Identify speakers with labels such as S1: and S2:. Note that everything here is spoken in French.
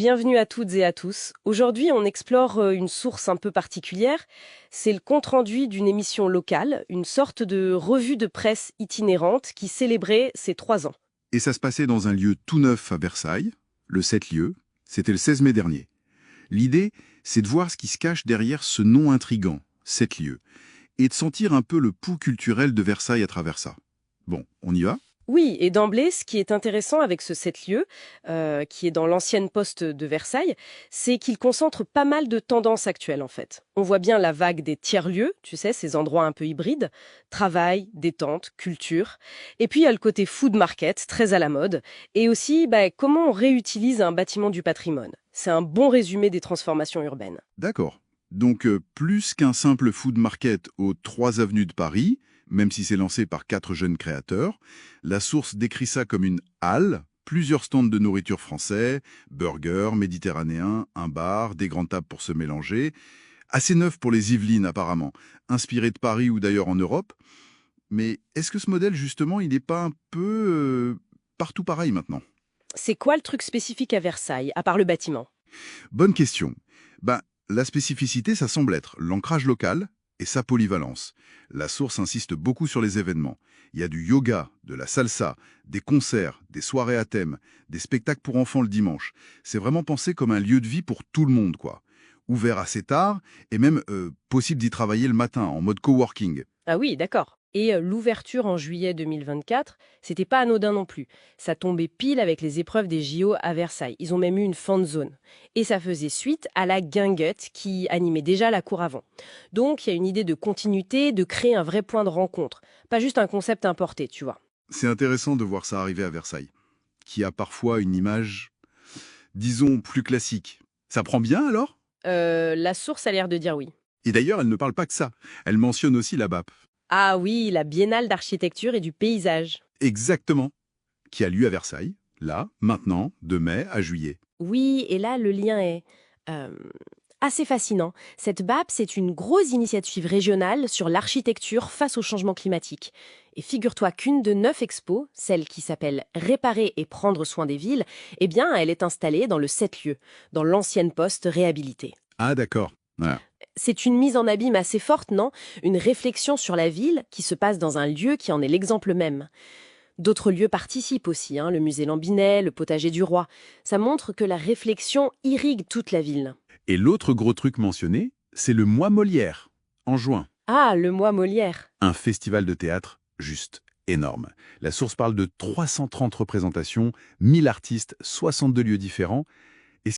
S1: Bienvenue à toutes et à tous. Aujourd'hui, on explore une source un peu particulière. C'est le compte-rendu d'une émission locale, une sorte de revue de presse itinérante qui célébrait ses 3 ans.
S2: Et ça se passait dans un lieu tout neuf à Versailles, le 7 lieux. C'était le 16 mai dernier. L'idée, c'est de voir ce qui se cache derrière ce nom intrigant, 7 lieux, et de sentir un peu le pouls culturel de Versailles à travers ça. Bon, on y va?
S1: Oui, et d'emblée, ce qui est intéressant avec ce 7 lieux, qui est dans l'ancienne poste de Versailles, c'est qu'il concentre pas mal de tendances actuelles en fait. On voit bien la vague des tiers-lieux, tu sais, ces endroits un peu hybrides, travail, détente, culture. Et puis il y a le côté food market, très à la mode, et aussi comment on réutilise un bâtiment du patrimoine. C'est un bon résumé des transformations urbaines.
S2: D'accord. Donc, plus qu'un simple food market aux 3 avenues de Paris, même si c'est lancé par 4 jeunes créateurs, la source décrit ça comme une halle, plusieurs stands de nourriture français, burgers, méditerranéens, un bar, des grandes tables pour se mélanger. Assez neuf pour les Yvelines apparemment, inspiré de Paris ou d'ailleurs en Europe. Mais est-ce que ce modèle justement, il n'est pas un peu partout pareil maintenant?
S1: C'est quoi le truc spécifique à Versailles, à part le bâtiment?
S2: Bonne question. La spécificité, ça semble être l'ancrage local et sa polyvalence. La source insiste beaucoup sur les événements. Il y a du yoga, de la salsa, des concerts, des soirées à thème, des spectacles pour enfants le dimanche. C'est vraiment pensé comme un lieu de vie pour tout le monde, quoi. Ouvert assez tard et même possible d'y travailler le matin en mode coworking.
S1: Ah oui, d'accord. Et l'ouverture en juillet 2024, c'était pas anodin non plus. Ça tombait pile avec les épreuves des JO à Versailles. Ils ont même eu une fan zone. Et ça faisait suite à la guinguette qui animait déjà la cour avant. Donc il y a une idée de continuité, de créer un vrai point de rencontre. Pas juste un concept importé, tu vois.
S2: C'est intéressant de voir ça arriver à Versailles, qui a parfois une image, disons, plus classique. Ça prend bien alors?
S1: La source a l'air de dire oui.
S2: Et d'ailleurs, elle ne parle pas que ça. Elle mentionne aussi la BAP.
S1: Ah oui, la Biennale d'architecture et du paysage.
S2: Exactement. Qui a lieu à Versailles, là, maintenant, de mai à juillet.
S1: Oui, et là, le lien est euh, assez fascinant. Cette BAP, c'est une grosse initiative régionale sur l'architecture face au changement climatique. Et figure-toi qu'une de 9 expos, celle qui s'appelle Réparer et prendre soin des villes, eh bien, elle est installée dans le 7 lieux, dans l'ancienne poste réhabilitée.
S2: Ah d'accord. Voilà.
S1: C'est une mise en abîme assez forte, non? Une réflexion sur la ville qui se passe dans un lieu qui en est l'exemple même. D'autres lieux participent aussi, hein, le musée Lambinet, le potager du roi. Ça montre que la réflexion irrigue toute la ville.
S2: Et l'autre gros truc mentionné, c'est le Mois Molière, en juin.
S1: Ah, le mois Molière.
S2: Un festival de théâtre juste énorme. La source parle de 330 représentations, 1000 artistes, 62 lieux différents.